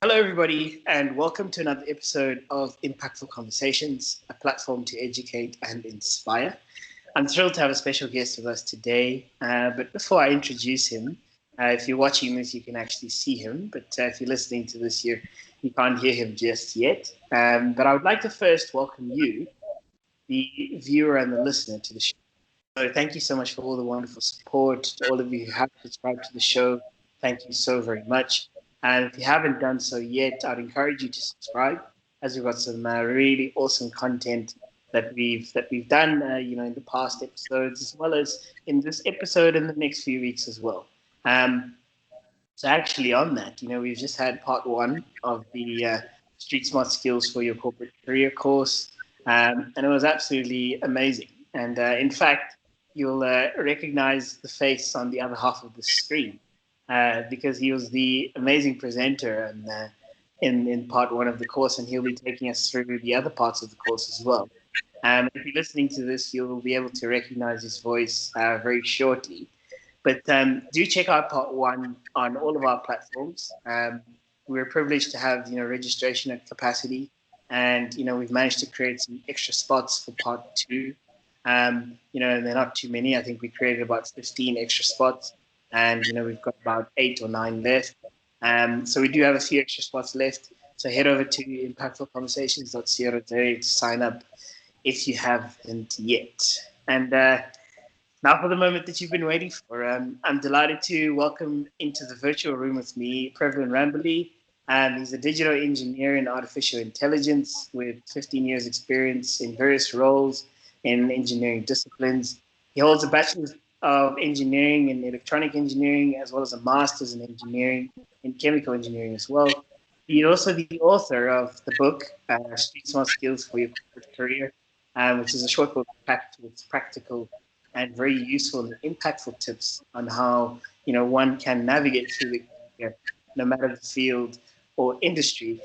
Hello, everybody, and welcome to another episode of Impactful Conversations, a platform to educate and inspire. I'm thrilled to have a special guest with us today. But before I introduce him, if you're watching this, you can actually see him. But if you're listening to this, you can't hear him just yet. But I would like to first welcome you, the viewer and the listener, to the show. So thank you so much for all the wonderful support. To all of you who have subscribed to the show, thank you so very much. And if you haven't done so yet, I'd encourage you to subscribe, as we've got some really awesome content that we've done, in the past episodes, as well as in this episode and the next few weeks as well. So actually, on that, we've just had part one of the Street Smart Skills for Your Corporate Career course, and it was absolutely amazing. And in fact, you'll recognize the face on the other half of the screen. Because he was the amazing presenter and in part one of the course, and he'll be taking us through the other parts of the course as well. If you're listening to this, you'll be able to recognize his voice very shortly. But do check out part one on all of our platforms. We're privileged to have registration at capacity, and we've managed to create some extra spots for part two. And they're not too many. I think we created about 15 extra spots. And we've got about 8 or 9 left. So we do have a few extra spots left. So head over to impactfulconversations.co.za to sign up if you haven't yet. And now for the moment that you've been waiting for. I'm delighted to welcome into the virtual room with me Prevlen Rambalee. He's a digital engineer in artificial intelligence with 15 years experience in various roles in engineering disciplines. He holds a bachelor's of engineering and electronic engineering, as well as a master's in engineering and chemical engineering as well. He's also the author of the book, Street Smart Skills for Your Corporate Career, which is a short book packed with practical and very useful and impactful tips on how one can navigate through the career, no matter the field or industry.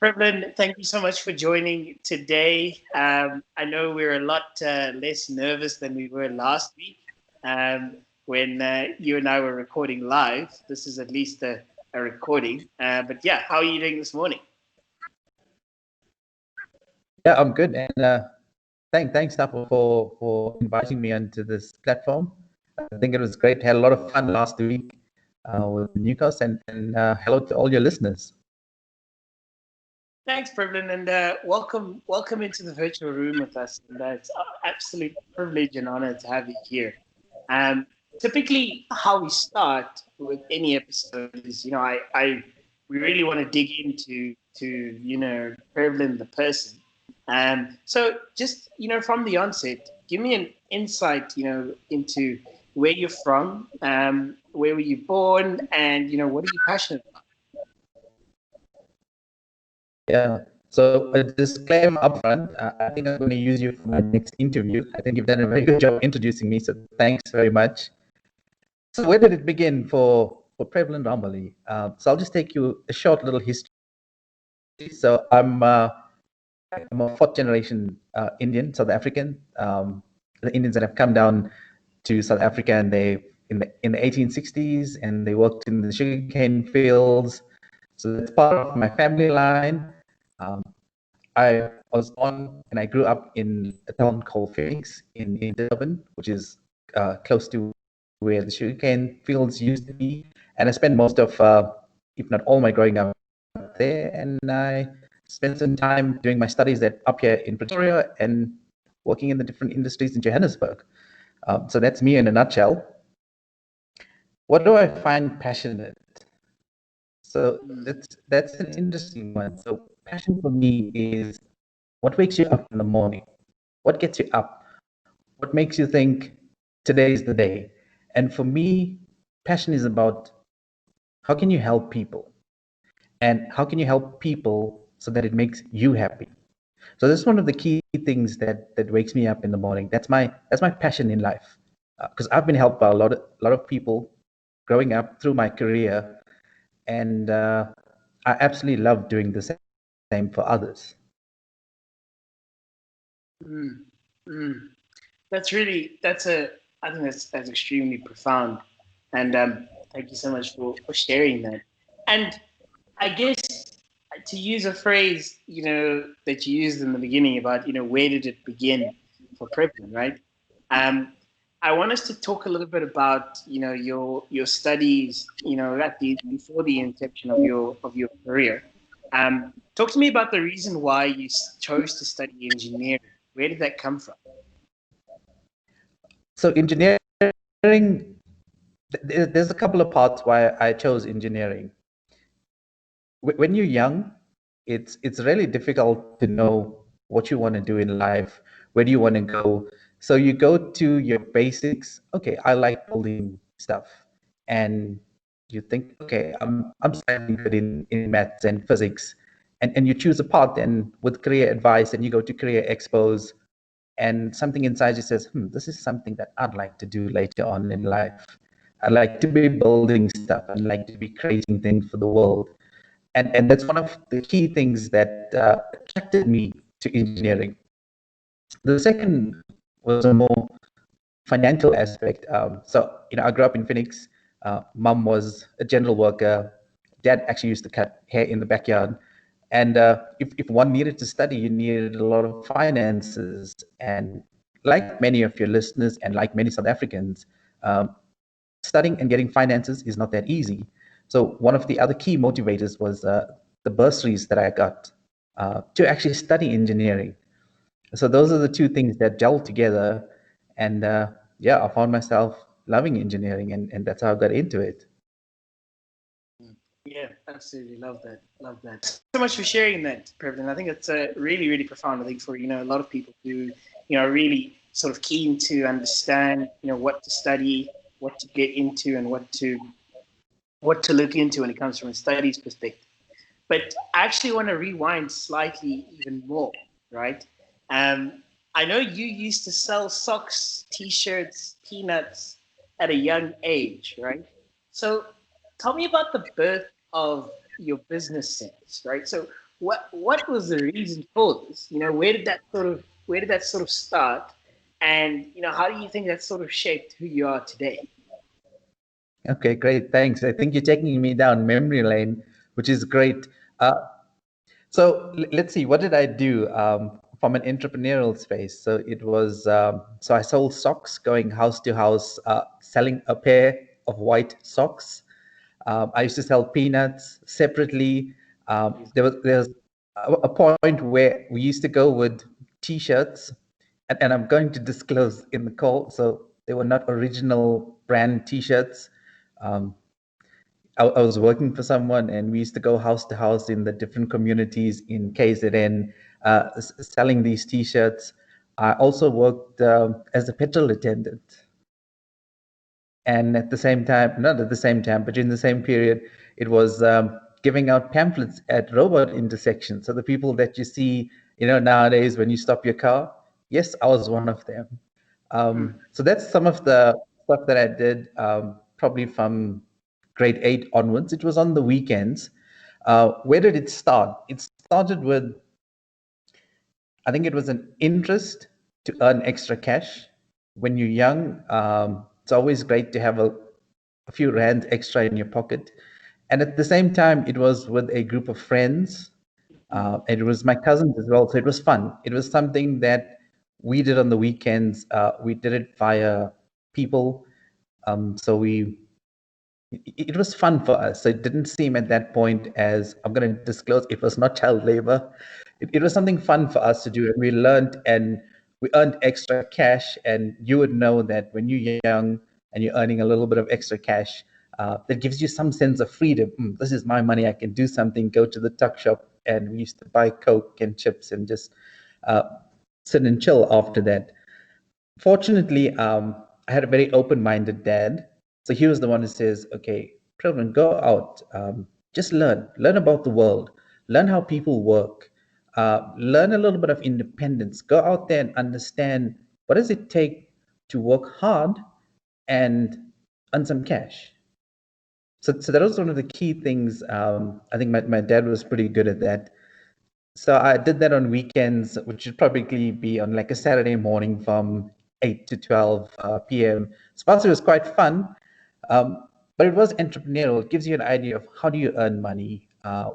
Prevlen, thank you so much for joining today. I know we're a lot less nervous than we were last week. When you and I were recording live. This is at least a recording. But yeah, how are you doing this morning? Yeah, I'm good. And thanks, Tapo, for inviting me onto this platform. I think it was great. Had a lot of fun last week with Newcastle, and hello to all your listeners. Thanks, Prevlen, and welcome into the virtual room with us. And it's an absolute privilege and honor to have you here. Typically, how we start with any episode is, we really want to dig into Prevlen the person. So just from the onset, give me an insight, into where you're from, where were you born, and what are you passionate about? Yeah. So a disclaimer upfront. I think I'm going to use you for my next interview. I think you've done a very good job introducing me. So thanks very much. So where did it begin for Prevlen Rambalee? So I'll just take you a short little history. So I'm a fourth generation Indian, South African. The Indians that have come down to South Africa, and they in the 1860s, and they worked in the sugarcane fields. So that's part of my family line. I was born and I grew up in a town called Phoenix in Durban, which is close to where the sugarcane fields used to be. And I spent most of, if not all my growing up there. And I spent some time doing my studies up here in Pretoria and working in the different industries in Johannesburg. So that's me in a nutshell. What do I find passionate? So that's an interesting one. So passion for me is what wakes you up in the morning, what gets you up, what makes you think today is the day. And for me, passion is about how can you help people, and how can you help people so that it makes you happy. So that's one of the key things that wakes me up in the morning. That's my passion in life, because I've been helped by a lot of people growing up through my career, and I absolutely love doing the same for others. I think that's extremely profound, and thank you so much for sharing that. And I guess to use a phrase, that you used in the beginning about, where did it begin for Prevlen, right? Um, I want us to talk a little bit about, your studies, before the inception of your career. Talk to me about the reason why you chose to study engineering. Where did that come from? So engineering, there's a couple of parts why I chose engineering. When you're young, it's really difficult to know what you want to do in life, where do you want to go. So you go to your basics. Okay, I like building stuff, and you think, okay, I'm studying good in maths and physics, and you choose a path. And with career advice, and you go to career expos, and something inside you says, this is something that I'd like to do later on in life. I'd like to be building stuff. I'd like to be creating things for the world. And that's one of the key things that attracted me to engineering. The second was a more financial aspect. I grew up in Phoenix. Mom was a general worker. Dad actually used to cut hair in the backyard. And if one needed to study, you needed a lot of finances. And like many of your listeners and like many South Africans, studying and getting finances is not that easy. So one of the other key motivators was the bursaries that I got to actually study engineering. So those are the two things that gelled together, and I found myself loving engineering, and that's how I got into it. Yeah, absolutely. Love that. Love that. So much for sharing that, Prevlen. I think it's really, really profound. I think for, a lot of people who, are really sort of keen to understand, what to study, what to get into, and what to look into when it comes from a studies perspective. But I actually want to rewind slightly even more, right? I know you used to sell socks, t-shirts, peanuts at a young age, right? So tell me about the birth of your business sense, right? So what was the reason for this? Where did that sort of start? And how do you think that sort of shaped who you are today? Okay, great, thanks. I think you're taking me down memory lane, which is great. Uh, So let's see, what did I do from an entrepreneurial space? So it was, so I sold socks, going house to house, selling a pair of white socks. I used to sell peanuts separately. There's a point where we used to go with T-shirts, and I'm going to disclose in the call. So they were not original brand T-shirts. Um, I was working for someone, and we used to go house to house in the different communities in KZN, selling these T-shirts. I also worked as a petrol attendant, and at the same time, not at the same time, but in the same period, it was giving out pamphlets at robot intersections. So the people that you see, nowadays when you stop your car, yes, I was one of them. So that's some of the stuff that I did, probably from grade 8 onwards. It was on the weekends. Where did it start? It started with, I think it was an interest to earn extra cash. When you're young, it's always great to have a few rands extra in your pocket. And at the same time, it was with a group of friends. And it was my cousins as well. So it was fun. It was something that we did on the weekends. We did it via people. So it was fun for us. So it didn't seem at that point, as I'm going to disclose, it was not child labor. It was something fun for us to do. And we learned, and we earned extra cash. And you would know that when you're young and you're earning a little bit of extra cash, that gives you some sense of freedom. This is my money. I can do something, go to the tuck shop. And we used to buy Coke and chips and just uh, sit and chill after that. Fortunately, I had a very open-minded dad. So he was the one who says, okay, Prevlen, go out, just learn about the world, learn how people work, learn a little bit of independence, go out there and understand what does it take to work hard and earn some cash. So that was one of the key things. I think my dad was pretty good at that. So I did that on weekends, which would probably be on like a Saturday morning from 8 to 12 p.m. So it was quite fun, but it was entrepreneurial. It gives you an idea of how do you earn money,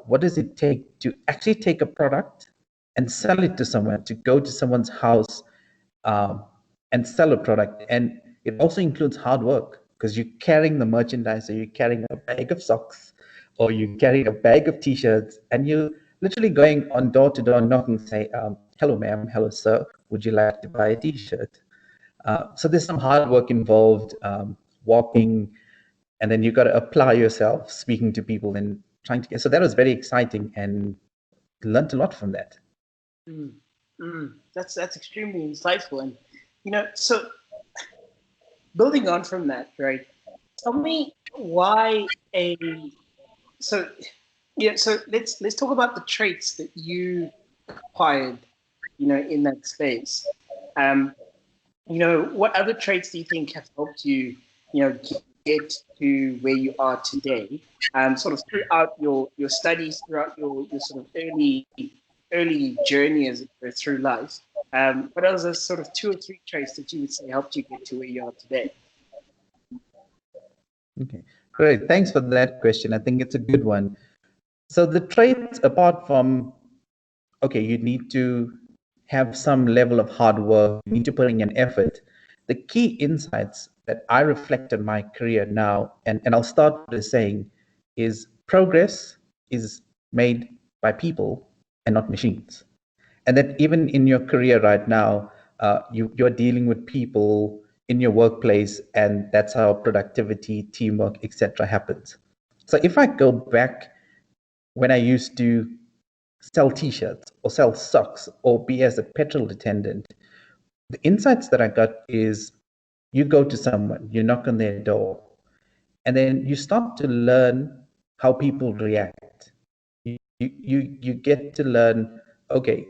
what does it take to actually take a product and sell it to someone, to go to someone's house um, and sell a product. And it also includes hard work because you're carrying the merchandise, or you're carrying a bag of socks, or you're carrying a bag of t-shirts, and you're literally going on door to door knocking, say, hello ma'am, hello sir, would you like to buy a t-shirt? So there's some hard work involved, walking, and then you got to apply yourself, speaking to people and trying to get. So that was very exciting, and learned a lot from that. Mm, that's extremely insightful, and so building on from that, right? Tell me why a so yeah. So let's talk about the traits that you acquired, in that space. Um, what other traits do you think have helped you, get to where you are today? Sort of throughout your studies, throughout your sort of early journey as it were through life. What else are sort of 2 or 3 traits that you would say helped you get to where you are today? Okay, great. Thanks for that question. I think it's a good one. So the traits, apart from, okay, you need to have some level of hard work, you need to put in an effort. The key insights that I reflect on my career now, and I'll start with saying, is progress is made by people and not machines. And that even in your career right now, you're dealing with people in your workplace, and that's how productivity, teamwork, etc. happens. So if I go back when I used to sell t-shirts or sell socks or be as a petrol attendant, the insights that I got is, you go to someone, you knock on their door, and then you start to learn how people react. You get to learn, okay,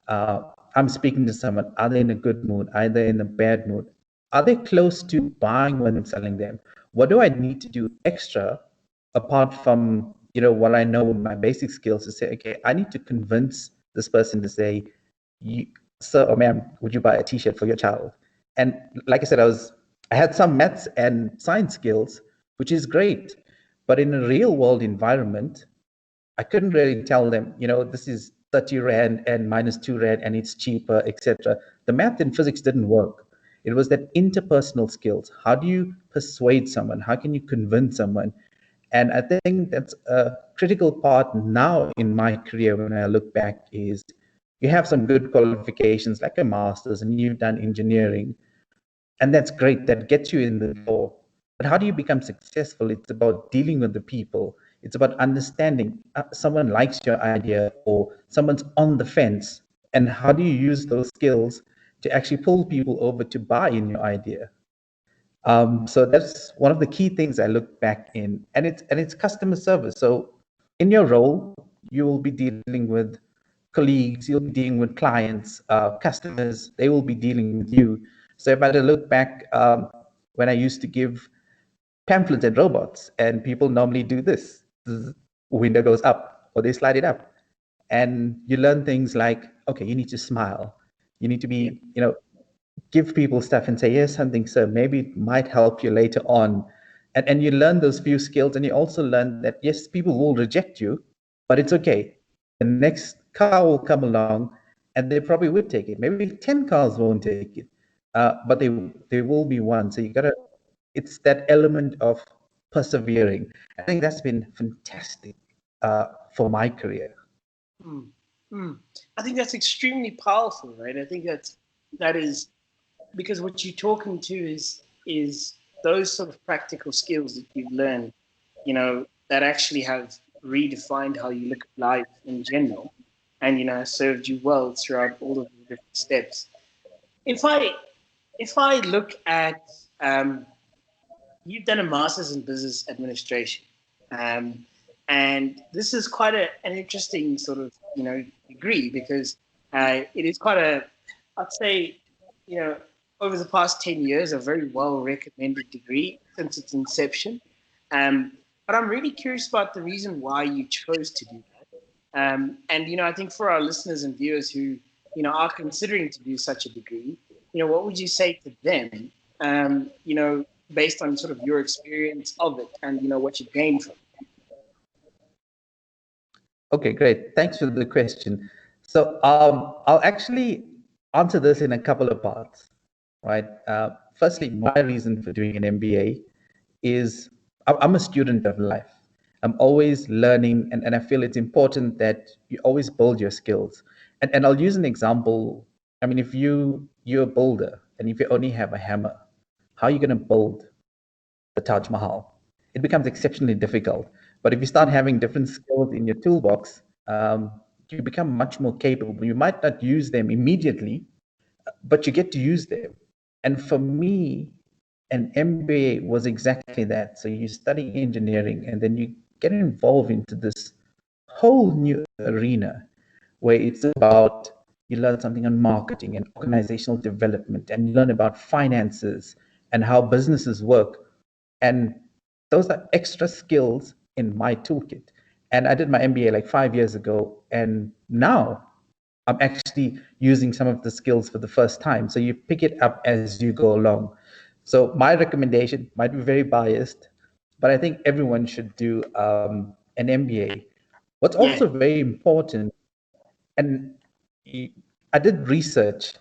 I'm speaking to someone, are they in a good mood, are they in a bad mood, are they close to buying what I'm selling them, what do I need to do extra apart from what I know with my basic skills, to say, okay, I need to convince this person to say, you, sir or ma'am, would you buy a t-shirt for your child? And like I said, I had some maths and science skills, which is great, but in a real world environment, I couldn't really tell them, this is 30 Rand and minus 2 Rand and it's cheaper, etc. The math and physics didn't work. It was that interpersonal skills. How do you persuade someone? How can you convince someone? And I think that's a critical part now in my career when I look back, is you have some good qualifications like a master's and you've done engineering, and that's great, that gets you in the door. But how do you become successful? It's about dealing with the people. It's about understanding, someone likes your idea or someone's on the fence, and how do you use those skills to actually pull people over to buy in your idea. So that's one of the key things I look back in, and it's customer service. So in your role, you will be dealing with colleagues, you'll be dealing with clients, customers. They will be dealing with you. So if I had to look back, when I used to give pamphlets and robots, and people normally do this, window goes up or they slide it up, and you learn things like, okay, you need to smile, you need to Yeah. be, give people stuff and say, here's something, sir, maybe it might help you later on. And you learn those few skills, and you also learn that yes, people will reject you, but it's okay. The next car will come along and they probably would take it. Maybe 10 cars won't take it, but they will be one. So you gotta, it's that element of persevering. I think that's been fantastic for my career. Mm, mm. I think that's extremely powerful, right? I think that is because what you're talking to is those sort of practical skills that you've learned, that actually have redefined how you look at life in general, and served you well throughout all of the different steps. If I look at you've done a master's in business administration, um, and this is quite an interesting sort of degree because it is quite I'd say you know over the past 10 years a very well recommended degree since its inception. But I'm really curious about the reason why you chose to do that. And I think for our listeners and viewers who are considering to do such a degree, what would you say to them? Based on sort of your experience of it and what you gained from it. Okay, great. Thanks for the question. So I'll actually answer this in a couple of parts, right? Firstly, my reason for doing an MBA is I'm a student of life. I'm always learning, and I feel it's important that you always build your skills. And I'll use an example. I mean, if you're a builder and if you only have a hammer, how are you going to build the Taj Mahal? It becomes exceptionally difficult. But if you start having different skills in your toolbox, you become much more capable. You might not use them immediately, but you get to use them. And for me, an MBA was exactly that. So you study engineering and then you get involved into this whole new arena where it's about you learn something on marketing and organizational development, and you learn about finances and how businesses work. And those are extra skills in my toolkit. And I did my MBA like 5 years ago, and now I'm actually using some of the skills for the first time. So you pick it up as you go along. So my recommendation might be very biased, but I think everyone should do an MBA. What's Yeah. also very important, and I did research,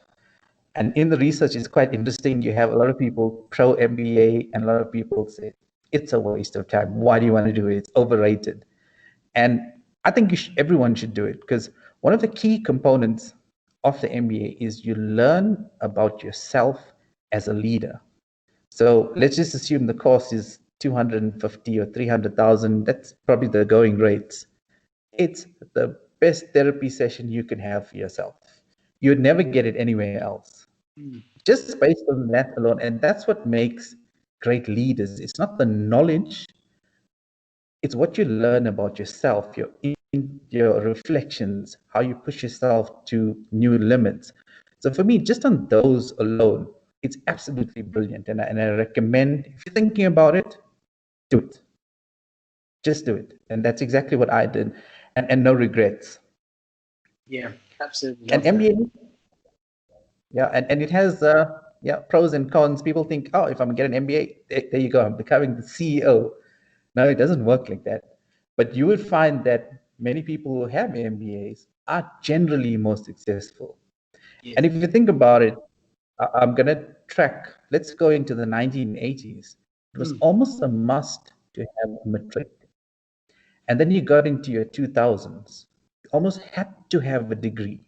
and in the research, it's quite interesting. You have a lot of people pro MBA, and a lot of people say it's a waste of time. Why do you want to do it? It's overrated. And I think everyone should do it, because one of the key components of the MBA is you learn about yourself as a leader. So let's just assume the course is 250 or 300,000. That's probably the going rates. It's the best therapy session you can have for yourself. You would never get it anywhere else. Mm. Just based on that alone. And that's what makes great leaders. It's not the knowledge, it's what you learn about yourself, your reflections, how you push yourself to new limits. So for me, just on those alone, it's absolutely brilliant. And I recommend, if you're thinking about it, do it. Just do it. And that's exactly what I did. And no regrets. Yeah, absolutely And love that. MBA, yeah, and it has yeah, pros and cons. People think, oh, if I'm getting an MBA, there you go, I'm becoming the CEO. No, it doesn't work like that. But you will find that many people who have MBAs are generally more successful. Yes. And if you think about it, I'm going to track, let's go into the 1980s. It was Mm. almost a must to have a matric. And then you got into your 2000s. You almost had to have a degree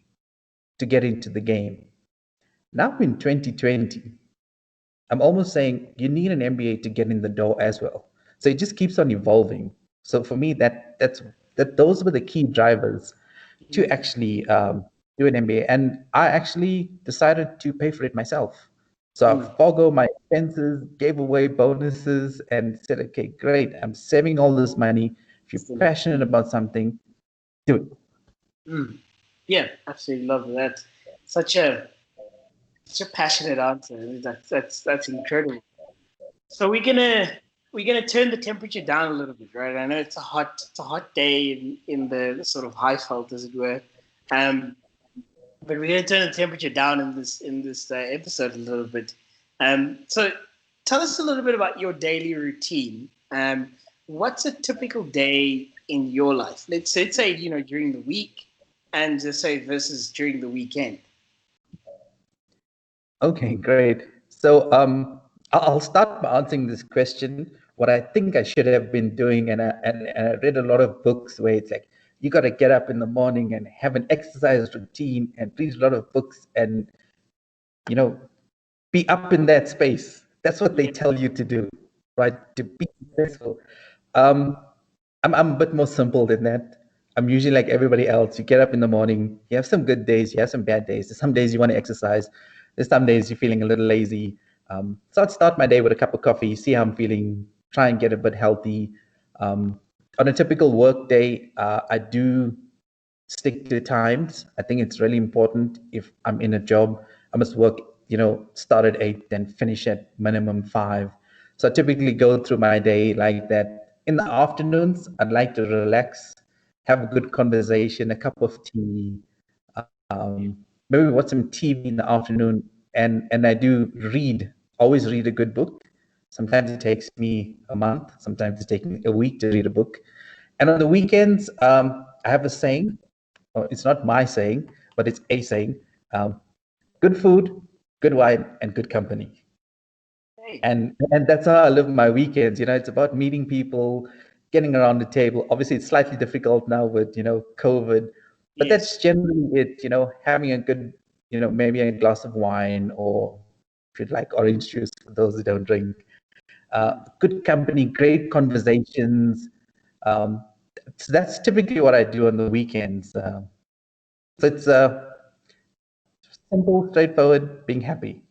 to get into the game. Now in 2020, I'm almost saying you need an MBA to get in the door as well. So it just keeps on evolving. So for me, those were the key drivers to Mm. actually do an MBA. And I actually decided to pay for it myself. So I Mm. forgo my expenses, gave away bonuses, and said, okay, great, I'm saving all this money. If you're Still. passionate about something, do it. Mm. Yeah, absolutely love that. Such a such a passionate answer. I mean, that's incredible. So we're gonna turn the temperature down a little bit, right? I know it's a hot day in the sort of high felt, as it were, um, but we're gonna turn the temperature down in this episode a little bit. So tell us a little bit about your daily routine. What's a typical day in your life? Let's say during the week, and just say versus during the weekend. Okay, great. So I'll start by answering this question. What I think I should have been doing, and I read a lot of books where it's like you got to get up in the morning and have an exercise routine and read a lot of books and you know be up in that space. That's what they Yeah. tell you to do, right? To be successful. Um, I'm a bit more simple than that. I'm usually like everybody else. You get up in the morning, you have some good days, you have some bad days. There's some days you want to exercise, there's some days you're feeling a little lazy. So I'd start my day with a cup of coffee, see how I'm feeling, try and get a bit healthy. On a typical work day, I do stick to times. I think it's really important. If I'm in a job, I must work, start at 8, then finish at minimum 5. So I typically go through my day like that. In the afternoons, I'd like to relax, have a good conversation, a cup of tea, maybe watch some TV in the afternoon, and I do read, always read a good book. Sometimes it takes me a month, sometimes it takes me a week to read a book. And on the weekends, I have a saying, or it's not my saying, but it's a saying, um, good food, good wine, and good company. Hey. And that's how I live my weekends. It's about meeting people, getting around the table. Obviously, it's slightly difficult now with COVID, but that's Yes. generally it. Having a good, maybe a glass of wine, or if you'd like orange juice for those who don't drink. Good company, great conversations. Um, so that's typically what I do on the weekends. So it's simple, straightforward, being happy.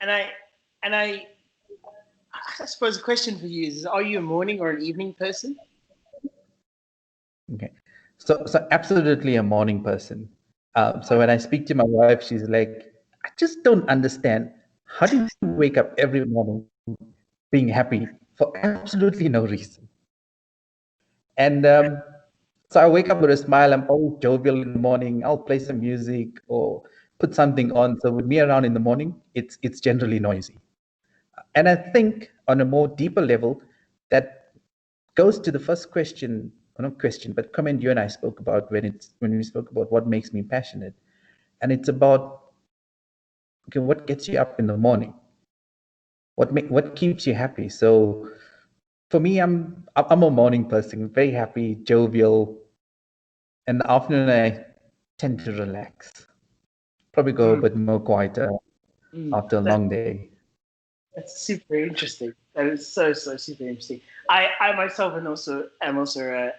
And I suppose the question for you is: are you a morning or an evening person? Okay. So absolutely a morning person. So when I speak to my wife, she's like, I just don't understand. How do you wake up every morning being happy for absolutely no reason? And so I wake up with a smile. I'm always jovial in the morning. I'll play some music or put something on. So with me around in the morning, it's generally noisy. And I think on a more deeper level, that goes to the first question, or not question, but comment you and I spoke about when we spoke about what makes me passionate. And it's about, okay, what gets you up in the morning? What keeps you happy? So for me, I'm a morning person, very happy, jovial. In the afternoon, I tend to relax. Probably go a Mm, bit more quieter after a that, long day. that's super interesting. That is so super interesting. I myself am also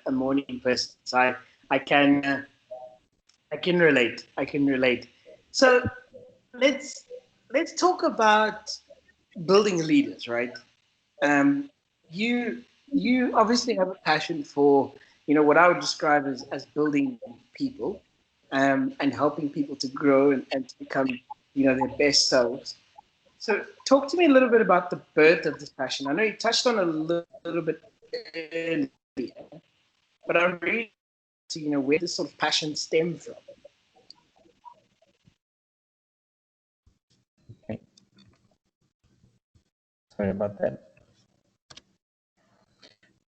a morning person, so I can relate. I can relate. So let's let's talk about building leaders, right? Um, you you obviously have a passion for what I would describe as building people, and helping people to grow and to become their best selves. So talk to me a little bit about the birth of this passion. I know you touched on a little bit earlier, but I'm really to where this sort of passion stemmed from. Okay. Sorry about that.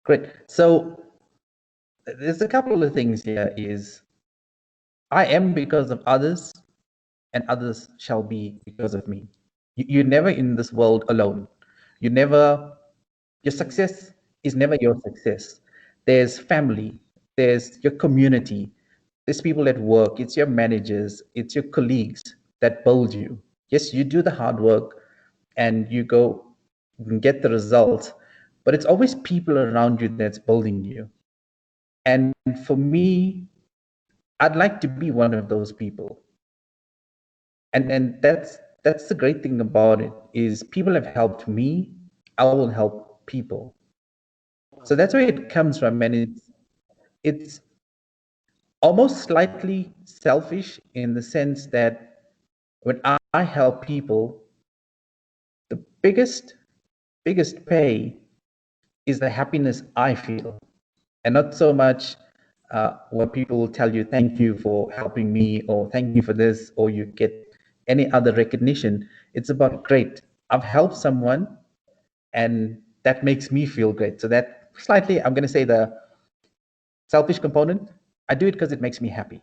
Great. So there's a couple of things here is I am because of others, and others shall be because of me. You're never in this world alone. You never, your Mm, success is never your success. There's family, there's your community, there's people at work, it's your managers, it's your colleagues that build you. Yes, you do the hard work and you go and get the results, but it's always people around you that's building you. And for me, I'd like to be one of those people. And that's the great thing about it is people have helped me, I will help people. So that's where it comes from, and it's almost slightly selfish in the sense that when I help people, the biggest pay is the happiness I feel, and not so much when people tell you thank you for helping me or thank you for this or you get any other recognition. It's about great. I've helped someone and that makes me feel great. So that slightly, I'm going to say the selfish component. I do it because it makes me happy,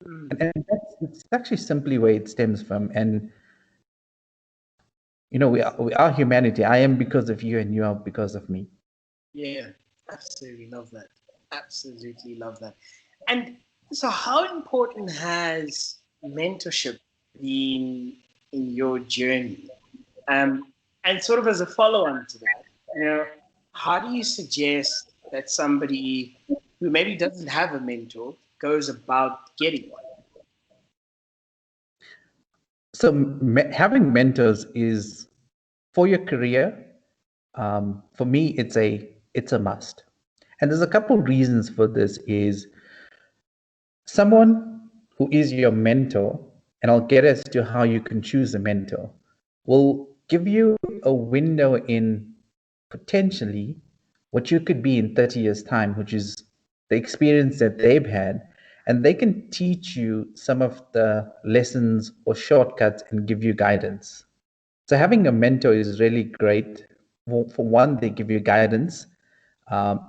mm. and that's it's actually simply where it stems from. And we are humanity. I am because of you, and you are because of me. Yeah, absolutely love that. Absolutely love that. And so, how important has mentorship been in your journey? Um, and sort of as a follow-on to that, how do you suggest that somebody who maybe doesn't have a mentor goes about getting one? So having mentors is for your career. For me, it's a must, and there's a couple reasons for this. Is someone who is your mentor, and I'll get as to how you can choose a mentor, will give you a window in potentially what you could be in 30 years' time, which is the experience that they've had. And they can teach you some of the lessons or shortcuts and give you guidance. So having a mentor is really great. For one, they give you guidance. Um,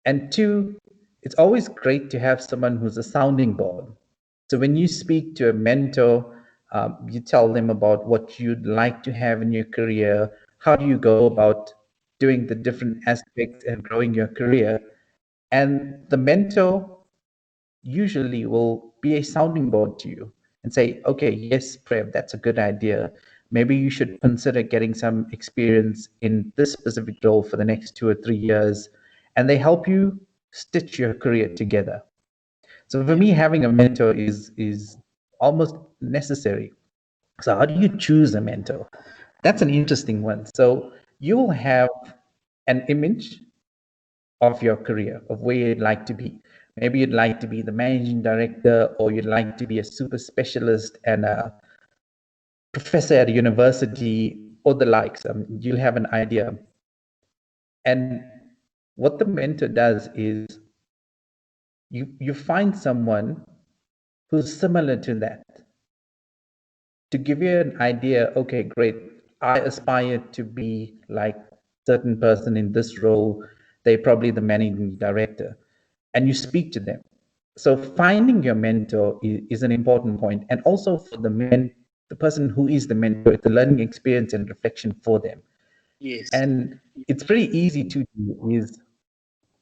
and two, it's always great to have someone who's a sounding board. So when you speak to a mentor, you tell them about what you'd like to have in your career, how do you go about doing the different aspects and growing your career. And the mentor usually will be a sounding board to you and say, okay, yes, Prev, that's a good idea. Maybe you should consider getting some experience in this specific role for the next 2 or 3 years. And they help you stitch your career together. So for Yeah. me, having a mentor is almost necessary. So how do you choose a mentor? That's an interesting one. So you will have an image of your career, of where you'd like to be. Maybe you'd like to be the managing director, or you'd like to be a super specialist and a professor at a university, or the likes. You'll have an idea. And what the mentor does is you find someone who's similar to that to give you an idea. Okay, great. I aspire to be like certain person in this role. They're probably the managing director, and you speak to them. So finding your mentor is an important point, and also for the person who is the mentor, it's a learning experience and reflection for them. Yes. And it's pretty easy to do is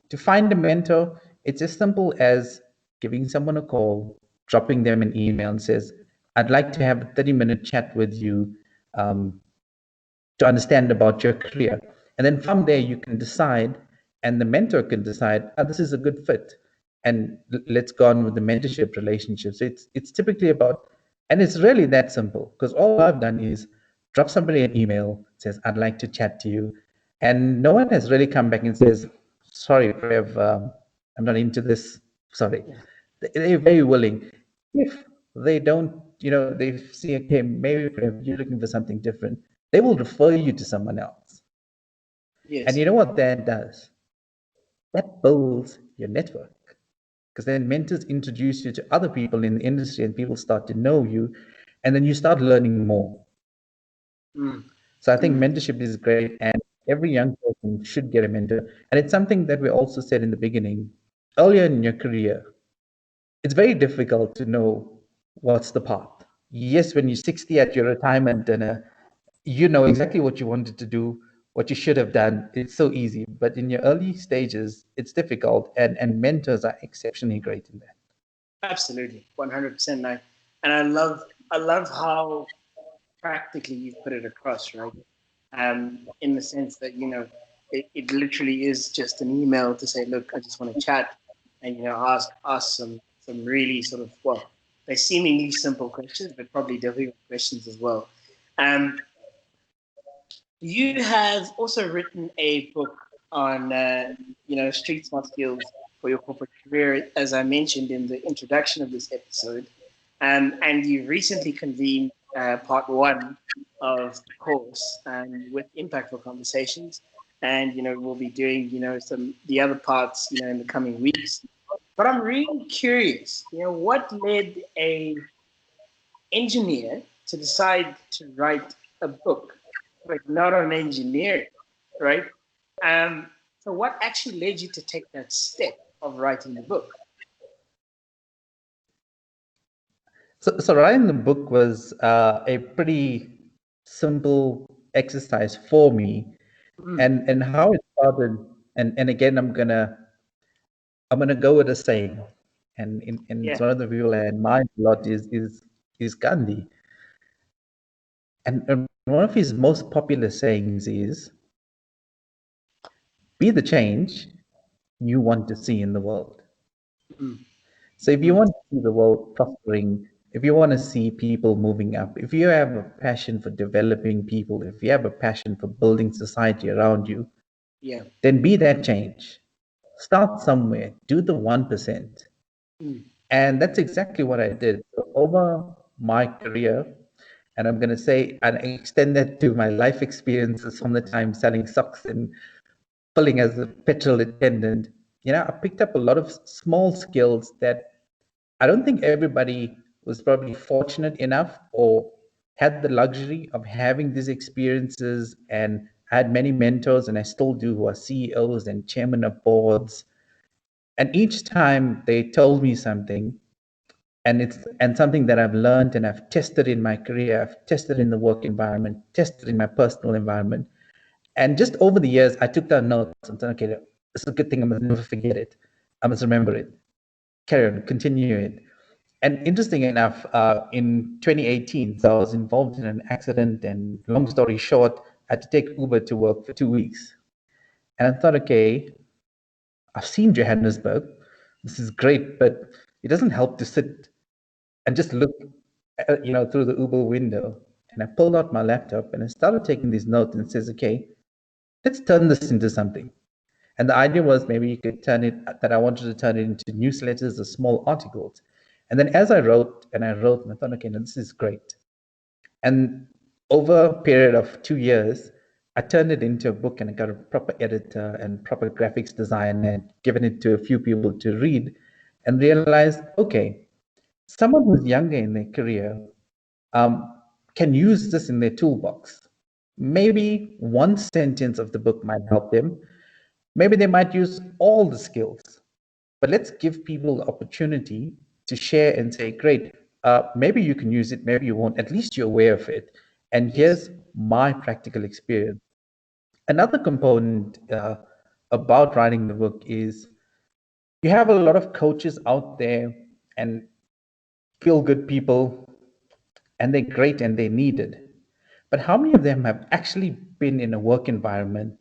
to find a mentor. It's as simple as giving someone a call, dropping them an email and says, I'd like to have a 30-minute chat with you um, to understand about your career. And then from there, you can decide, and the mentor can decide, this is a good fit. And let's go on with the mentorship relationship. So it's typically about, and it's really that simple, because all I've done is drop somebody an email, says, I'd like to chat to you. And no one has really come back and says, sorry, Prev, I'm not into this. Sorry. They're very willing. If they don't, they see, okay, maybe Prev, you're looking for something different, they will refer you to someone else. And Yes. you know what that does? That builds your network. Because then mentors introduce you to other people in the industry and people start to know you. And then you start learning more. Mm. So I think Mm. mentorship is great, and every young person should get a mentor. And it's something that we also said in the beginning. Earlier in your career, it's very difficult to know what's the path. Yes, when you're 60 at your retirement and you know exactly what you wanted to do, what you should have done. It's so easy. But in your early stages, it's difficult, and mentors are exceptionally great in that. Absolutely. 100%. And I love how practically you've put it across, right? In the sense that, it literally is just an email to say, look, I just want to chat and, ask some really sort of, well, they're seemingly simple questions, but probably difficult questions as well. Um, you have also written a book on, street smart skills for your corporate career, as I mentioned in the introduction of this episode. And you recently convened part one of the course with impactful conversations. And, we'll be doing, some the other parts, in the coming weeks. But I'm really curious, what led a engineer to decide to write a book, but not on engineering, right? Um, so what actually led you to take that step of writing the book? So writing the book was a pretty simple exercise for me, Mm, and how it started. And again, I'm gonna go with a saying, and it's yeah. one of the people I admire a lot is Gandhi. And one of his most popular sayings is, be the change you want to see in the world. Mm, So if you mm, want to see the world prospering, if you want to see people moving up, if you have a passion for developing people, if you have a passion for building society around you, yeah. then be that change. Start somewhere, do the 1%. Mm, And that's exactly what I did. So over my career, and I'm going to say, and extend that to my life experiences from the time selling socks and pulling as a petrol attendant, I picked up a lot of small skills that I don't think everybody was probably fortunate enough or had the luxury of having these experiences. And I had many mentors, and I still do, who are CEOs and chairman of boards. And each time they told me something, and something that I've learned and I've tested in my career, I've tested in the work environment, tested in my personal environment. And just over the years, I took down notes and said, okay, this is a good thing. I must never forget it. I must remember it. Carry on, continue it. And interesting enough, in 2018, so I was involved in an accident, and long story short, I had to take Uber to work for 2 weeks. And I thought, okay, I've seen Johannesburg. This is great, but it doesn't help to sit and just look, through the Uber window. And I pulled out my laptop and I started taking these notes and says, okay, let's turn this into something. And the idea was maybe you could that I wanted to turn it into newsletters or small articles. And then as I wrote and I wrote, and I thought, okay, now this is great. And over a period of 2 years, I turned it into a book, and I got a proper editor and proper graphics designer and given it to a few people to read, and realized, okay, someone who's younger in their career can use this in their toolbox. Maybe one sentence of the book might help them. Maybe they might use all the skills, but let's give people the opportunity to share and say, great, maybe you can use it, maybe you won't, at least you're aware of it. And Yes. here's my practical experience. Another component about writing the book is you have a lot of coaches out there and feel good people, and they're great and they're needed. But how many of them have actually been in a work environment,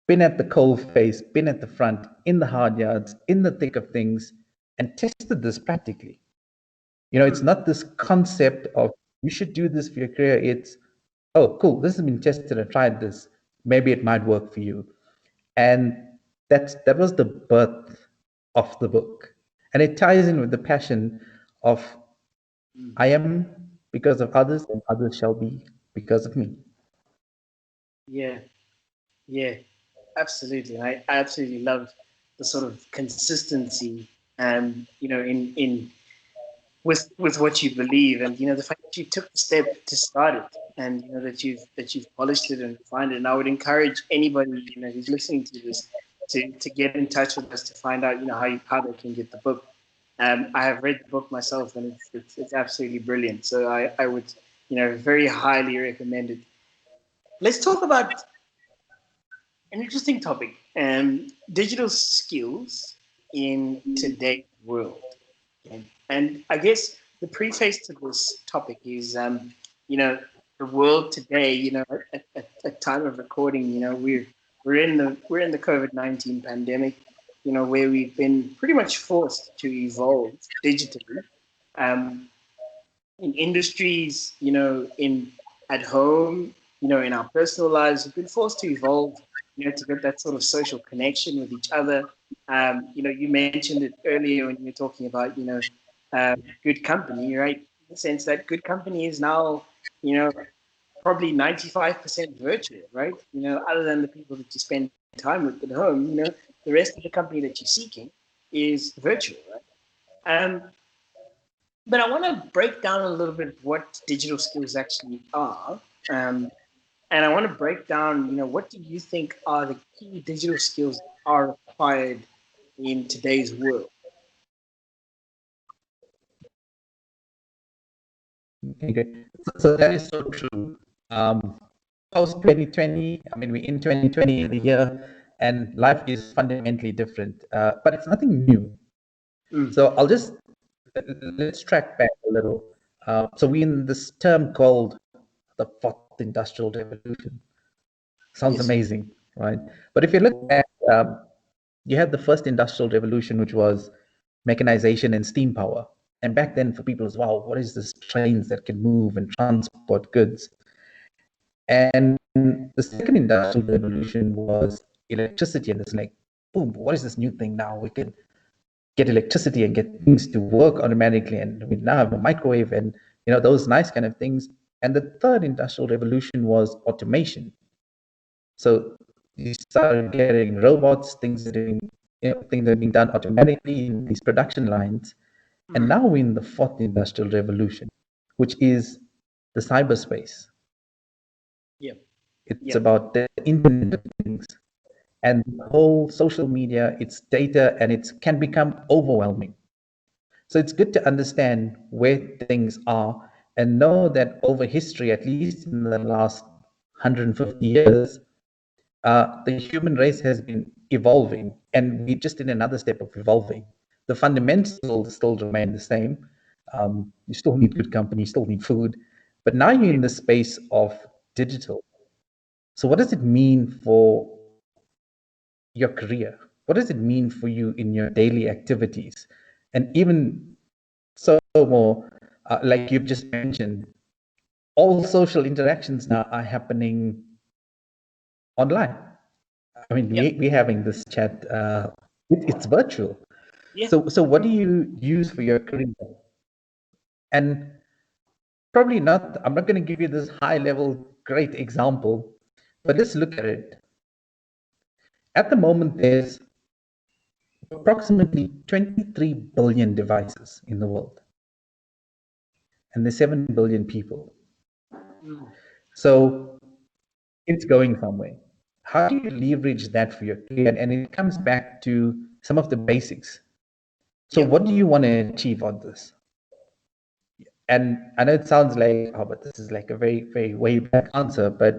been at the coal face, been at the front, in the hard yards, in the thick of things, and tested this practically? It's not this concept of you should do this for your career. It's, oh, cool, this has been tested. I tried this. Maybe it might work for you. And that was the birth of the book. And it ties in with the passion of I am because of others, and others shall be because of me. Yeah. Yeah. Absolutely. I absolutely love the sort of consistency, in with what you believe, and the fact that you took the step to start it, and that you've polished it and refined it. And I would encourage anybody who's listening to this to get in touch with us to find out how they can get the book. I have read the book myself, and it's absolutely brilliant. So I would very highly recommend it. Let's talk about an interesting topic: digital skills in today's world. Okay. And I guess the preface to this topic is, the world today. At time of recording, we're in the COVID-19 pandemic. Where we've been pretty much forced to evolve digitally. Um, in industries, in at home, in our personal lives, we've been forced to evolve, to get that sort of social connection with each other. You mentioned it earlier when you were talking about, good company, right? In the sense that good company is now, you know, probably 95% virtual, right? Other than the people that you spend time with at home, the rest of the company that you're seeking is virtual, right? But I want to break down a little bit what digital skills actually are. And I want to break down, what do you think are the key digital skills that are required in today's world? Okay, great. So that is so true. Post 2020, I mean, we're in 2020, the year, and life is fundamentally different, but it's nothing new. Mm, So let's track back a little. So we in this term called the fourth industrial revolution. Sounds yes. amazing, right? But if you look back, you had the first industrial revolution, which was mechanization and steam power. And back then, for people, it was, wow, what is this trains that can move and transport goods? And the second industrial revolution was electricity. And it's like, boom, what is this new thing now? We can get electricity and get things to work automatically. And we now have a microwave and, those nice kind of things. And the third industrial revolution was automation. So you started getting robots, things are being done automatically in these production lines. And Mm, now we're in the fourth industrial revolution, which is the cyberspace. yeah. It's Yeah. about the Internet of Things. And the whole social media, it's data, and it can become overwhelming. So it's good to understand where things are and know that over history, at least in the last 150 years, the human race has been evolving, and we're just in another step of evolving. The fundamentals still remain the same. You still need good company, you still need food, but now you're in the space of digital. So what does it mean for your career? What does it mean for you in your daily activities? And even so more, like you've just mentioned, all social interactions now are happening online. I mean, Yeah. we're having this chat, it's virtual. Yeah. So what do you use for your career? And probably not, I'm not going to give you this high level, great example, but let's look at it. At the moment, there's approximately 23 billion devices in the world, and there's 7 billion people. Mm. So it's going somewhere. How do you leverage that for your career? And it comes back to some of the basics. So Yeah. what do you want to achieve on this? And I know it sounds like, oh, but this is like a very, very way back answer, but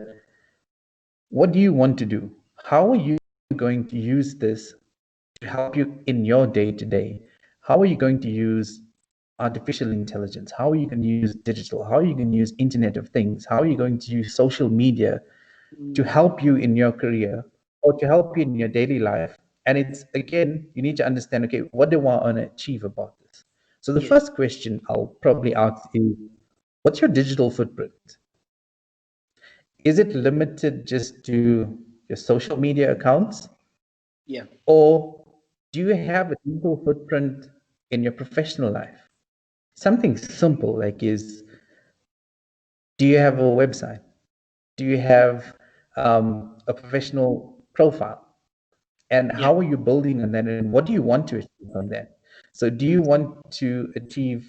what do you want to do? How are you going to use this to help you in your day to day? How are you going to use artificial intelligence? How are you going to use digital? How are you going to use Internet of Things? How are you going to use social media to Mm. help you in your career or to help you in your daily life? And it's again, you need to understand, okay, what do I want to achieve about this? So the Yes. first question I'll probably ask is, what's your digital footprint? Is it limited just to your social media accounts? Yeah. Or do you have a digital footprint in your professional life? Something simple like is, do you have a website? Do you have a professional profile? And Yeah. how are you building on that? And what do you want to achieve on that? So do you Mm. want to achieve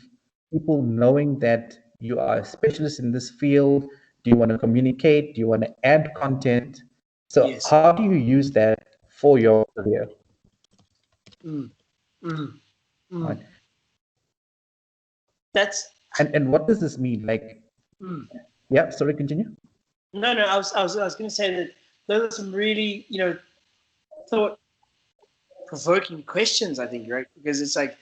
people knowing that you are a specialist in this field? Do you want to communicate? Do you want to add content? So Yes. how do you use that for your career? Mm. Mm. Right? Mm. That's And what does this mean? Like, mm. yeah, sorry, continue. No, no. I was going to say that those are some really, thought provoking questions. I think, right? Because it's like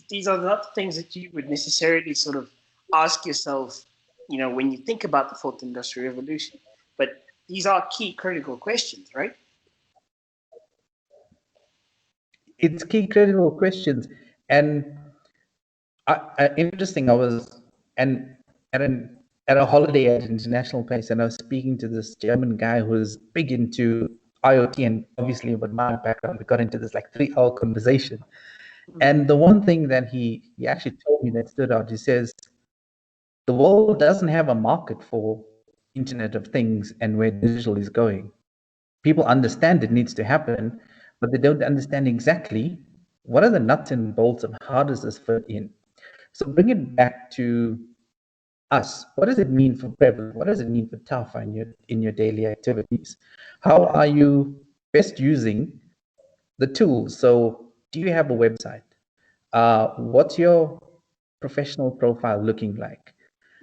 these are not things that you would necessarily sort of ask yourself, when you think about the fourth industrial revolution. But these are key critical questions, right? It's key critical questions. And interesting, I was and at an at a holiday at an international place, and I was speaking to this German guy who's big into IoT, and obviously with my background, we got into this like 3 hour conversation. Mm. And the one thing that he actually told me that stood out, he says, the world doesn't have a market for Internet of Things and where digital is going. People understand it needs to happen, but they don't understand exactly what are the nuts and bolts of how does this fit in. So bring it back to us. What does it mean for Prevlen? What does it mean for Tafa in your daily activities? How are you best using the tools? So do you have a website? What's your professional profile looking like?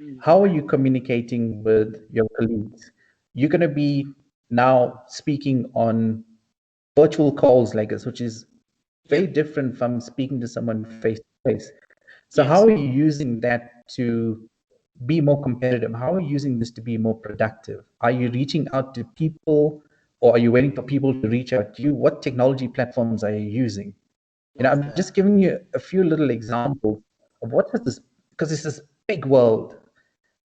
Mm. How are you communicating with your colleagues? You're going to be now speaking on virtual calls like this, which is Yeah. very different from speaking to someone face to face. So how Yes. are you using that to be more competitive? How are you using this to be more productive? Are you reaching out to people, or are you waiting for people to reach out to you? What technology platforms are you using? Love I'm that. just giving you a few little examples of what is this, because it's this big world,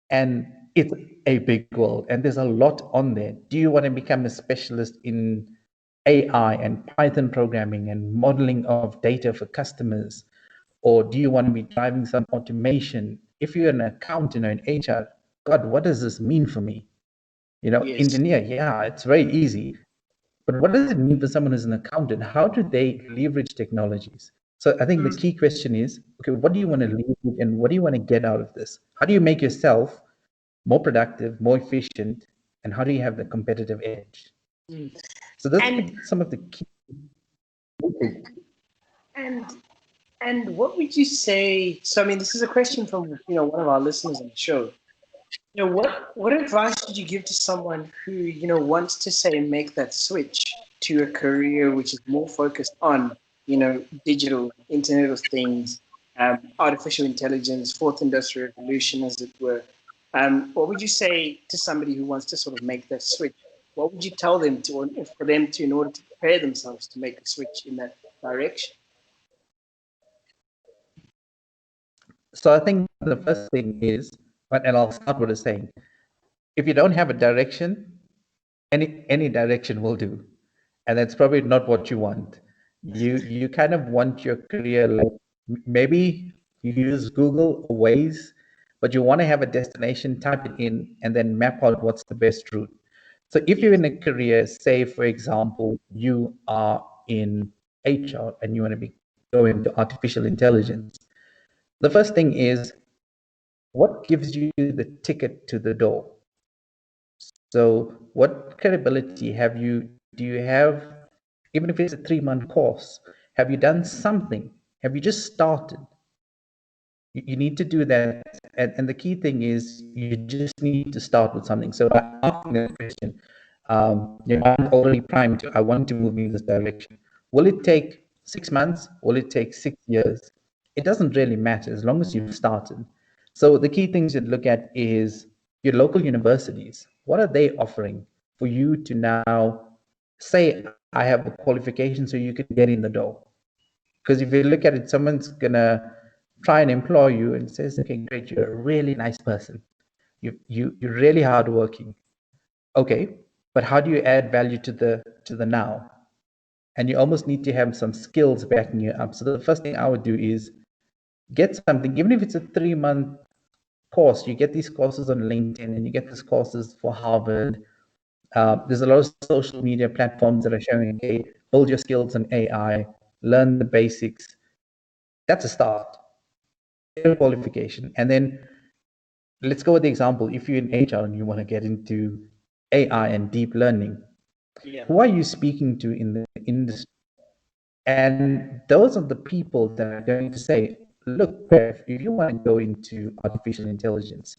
and it's a big world, and there's a lot on there. Do you want to become a specialist in AI and Python programming and modeling of data for customers? Or do you want to be driving some automation? If you're an accountant or an HR, God, what does this mean for me? Yes. Engineer, yeah, it's very easy. But what does it mean for someone who's an accountant? How do they leverage technologies? So I think the Mm. key question is, okay, what do you want to leverage and what do you want to get out of this? How do you make yourself more productive, more efficient, and how do you have the competitive edge? Mm. So those And are some of the key. and and what would you say? So I mean, this is a question from one of our listeners on the show. What advice would you give to someone who wants to say make that switch to a career which is more focused on digital Internet of Things, artificial intelligence, fourth industrial revolution, as it were? What would you say to somebody who wants to sort of make that switch? What would you tell them to, or for them to, in order to prepare themselves to make a switch in that direction? So I think the first thing is, and I'll start with a saying: if you don't have a direction, any direction will do, and that's probably not what you want. You kind of want your career like maybe you use Google or Waze, but you want to have a destination, type it in, and then map out what's the best route. So if you're Yes. in a career, say for example, you are in HR and you want to be going to artificial intelligence, the first thing is what gives you the ticket to the door? So what credibility do you have, even if it's a 3-month course, have you done something? Have you just started? You need to do that. And the key thing is you just need to start with something. So asking that question, your mind already primed to, I want to move in this direction. Will it take 6 months? Will it take 6 years? It doesn't really matter as long as you've started. So the key things you'd look at is your local universities. What are they offering for you to now say, I have a qualification so you can get in the door? Because if you look at it, someone's gonna try and employ you and says, okay, great, you're a really nice person. You're really hardworking. Okay, but how do you add value to the now? And you almost need to have some skills backing you up. So the first thing I would do is get something, even if it's a 3-month course. You get these courses on LinkedIn and you get these courses for Harvard. There's a lot of social media platforms that are showing, okay, build your skills on AI, learn the basics. That's a start. Get a qualification. And then let's go with the example. If you're in HR and you want to get into AI and deep learning, Yeah. who are you speaking to in the industry? And those are the people that are going to say, look, Prev, if you want to go into artificial intelligence,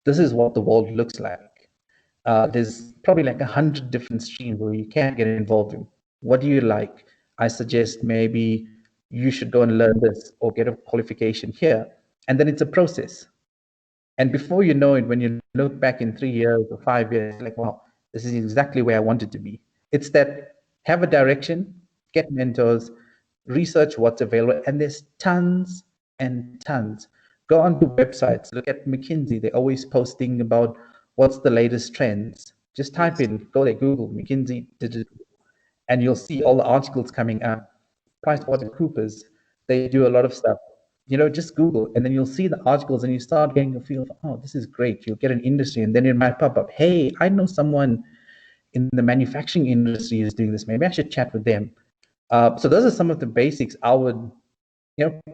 this is what the world looks like. There's probably like 100 different streams where you can get involved in. What do you like? I suggest maybe you should go and learn this or get a qualification here. And then it's a process. And before you know it, when you look back in 3 years or 5 years, like, wow, this is exactly where I wanted to be. It's that have a direction, get mentors, research what's available, and there's tons and tons. Go onto websites, look at McKinsey. They're always posting about what's the latest trends. Just type Yes. in, go there, Google McKinsey digital, and you'll see all the articles coming up. PricewaterhouseCoopers, they do a lot of stuff. Just Google, and then you'll see the articles, and you start getting a feel of, oh, this is great. You'll get an industry, and then it might pop up. Hey, I know someone in the manufacturing industry is doing this. Maybe I should chat with them. So those are some of the basics I would,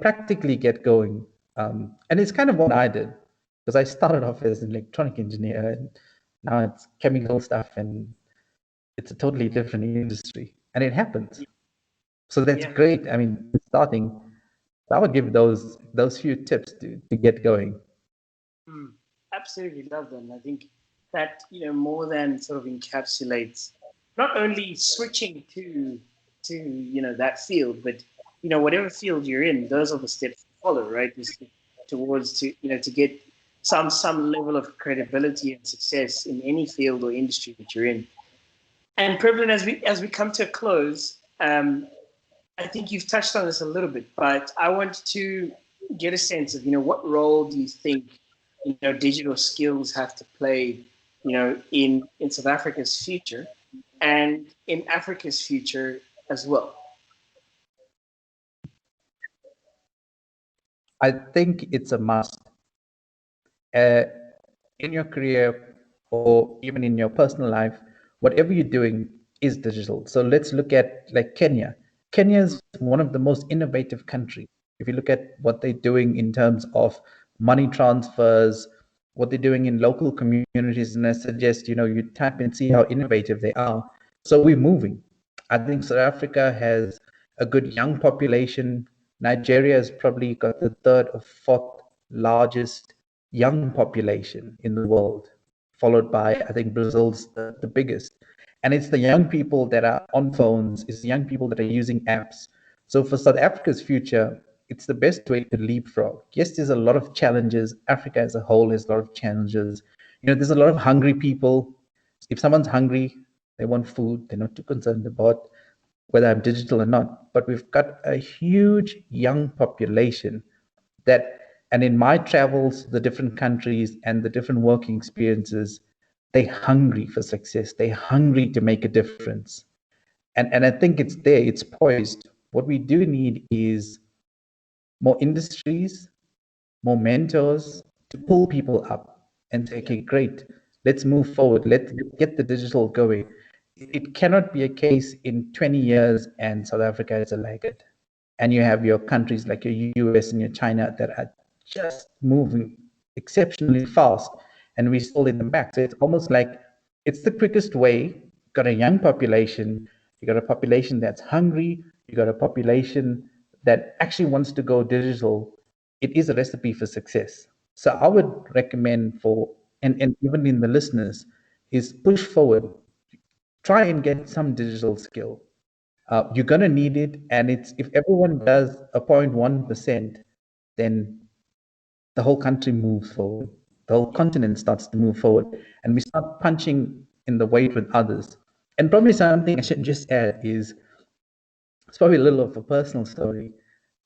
practically get going. And it's kind of what I did because I started off as an electronic engineer, and now it's chemical stuff, and it's a totally different industry, and it happens. So that's Yeah. great. I mean, starting, I would give those few tips to get going. Mm, absolutely love them. I think that more than sort of encapsulates not only switching to that field, but whatever field you're in, those are the steps to follow, right? Towards to get some level of credibility and success in any field or industry that you're in. And Prevlen, as we come to a close, I think you've touched on this a little bit, but I want to get a sense of, what role do you think, digital skills have to play, in South Africa's future and in Africa's future as well? I think it's a must. Uh, in your career or even in your personal life, whatever you're doing is digital. So let's look at like Kenya. Kenya is one of the most innovative countries. If you look at what they're doing in terms of money transfers, what they're doing in local communities, and I suggest you type and see how innovative they are. So we're moving. I think South Africa has a good young population. Nigeria has probably got the third or fourth largest young population in the world, followed by, I think, Brazil's the biggest. And it's the young people that are on phones, it's the young people that are using apps. So for South Africa's future, it's the best way to leapfrog. Yes, there's a lot of challenges. Africa as a whole has a lot of challenges. There's a lot of hungry people. If someone's hungry, they want food. They're not too concerned about whether I'm digital or not. But we've got a huge young population that, and in my travels, the different countries and the different working experiences, they're hungry for success. They're hungry to make a difference. And I think it's there, it's poised. What we do need is more industries, more mentors to pull people up and say, okay, great, let's move forward. Let's get the digital going. It cannot be a case in 20 years and South Africa is a laggard. And you have your countries like your US and your China that are just moving exceptionally fast, and we're still in the back. So it's almost like it's the quickest way. You've got a young population, you got a population that's hungry, you got a population that actually wants to go digital. It is a recipe for success. So I would recommend for, and even in the listeners, is push forward, try and get some digital skill. You're going to need it. And it's, if everyone does a 0.1%, then the whole country moves forward. The whole continent starts to move forward. And we start punching in the weight with others. And probably something I should just add is, it's probably a little of a personal story,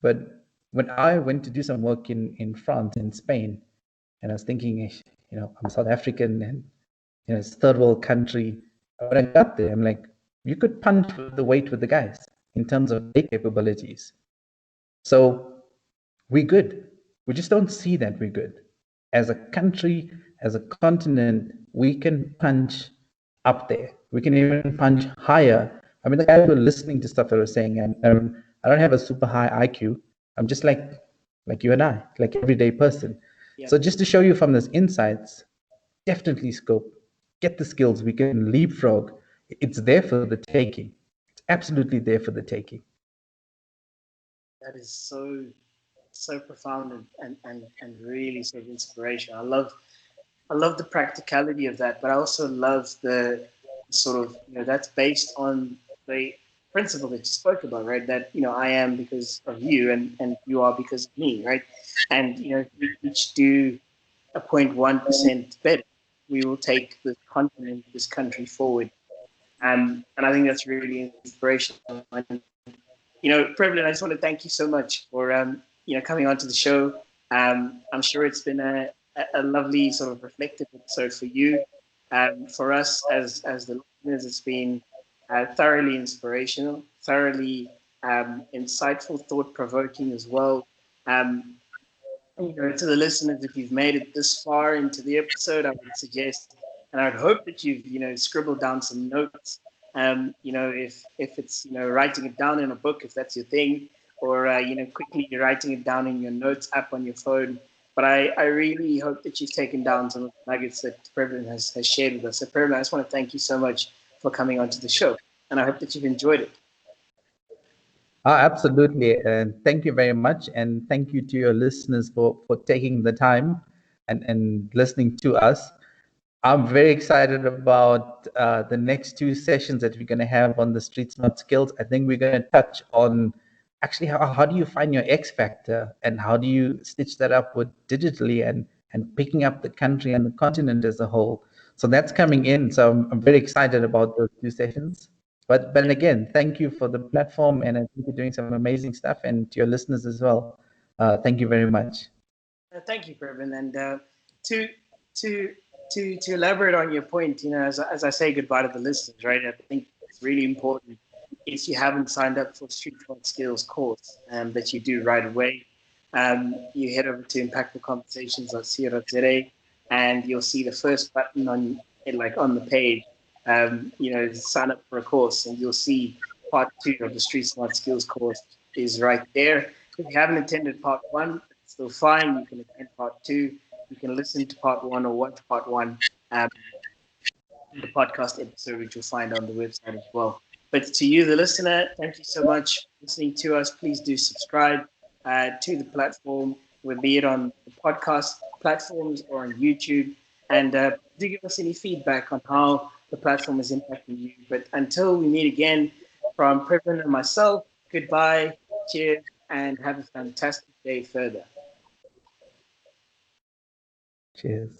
but when I went to do some work in France and Spain, and I was thinking, I'm South African and, it's a third world country. When I got there, I'm like, you could punch the weight with the guys in terms of their capabilities. So we're good. We just don't see that we're good. As a country, as a continent, we can punch up there. We can even punch higher. I mean, the guys who are listening to stuff that we're saying, and I don't have a super high IQ. I'm just like you and I, like everyday person. Yeah. So just to show you from those insights, definitely scope, get the skills. We can leapfrog. It's there for the taking. It's absolutely there for the taking. That is so profound and really sort of inspirational. I love the practicality of that, but I also love the sort of, that's based on the principle that you spoke about, right? That, I am because of you and you are because of me, right? And, if we each do a 0.1% better, we will take this continent, this country forward. And I think that's really inspirational. And, Prevlen, I just want to thank you so much for, coming onto the show. I'm sure it's been a lovely sort of reflective episode for you. For us as the listeners, it's been thoroughly inspirational, thoroughly insightful, thought-provoking as well. Um, to the listeners, if you've made it this far into the episode, I would suggest, and I would hope that you've, scribbled down some notes. If it's, writing it down in a book, if that's your thing, or, quickly writing it down in your notes app on your phone. But I really hope that you've taken down some of the nuggets that Prevlen has shared with us. So Prevlen, I just want to thank you so much for coming onto the show. And I hope that you've enjoyed it. Absolutely. And thank you very much. And thank you to your listeners for taking the time and listening to us. I'm very excited about the next two sessions that we're going to have on the Street Smart Skills. I think we're going to touch on actually how do you find your X factor and how do you stitch that up with digitally and picking up the country and the continent as a whole. So that's coming in. So I'm very excited about those two sessions. But again, thank you for the platform, and I think you're doing some amazing stuff, and to your listeners as well. Thank you very much. Thank you, Previn. And to to to elaborate on your point, as I say goodbye to the listeners, right? I think it's really important if you haven't signed up for Street Smart Skills course, that you do right away. You head over to impactfulconversations.co.za, and you'll see the first button on the page. Sign up for a course, and you'll see part 2 of the Street Smart Skills course is right there. If you haven't attended part 1, it's still fine. You can attend part 2. You can listen to part 1 or watch part 1 in the podcast episode, which you'll find on the website as well. But to you, the listener, thank you so much for listening to us. Please do subscribe to the platform, be it on the podcast platforms or on YouTube. And do give us any feedback on how the platform is impacting you. But until we meet again, from Prevlen and myself, goodbye, cheers, and have a fantastic day further. Cheers.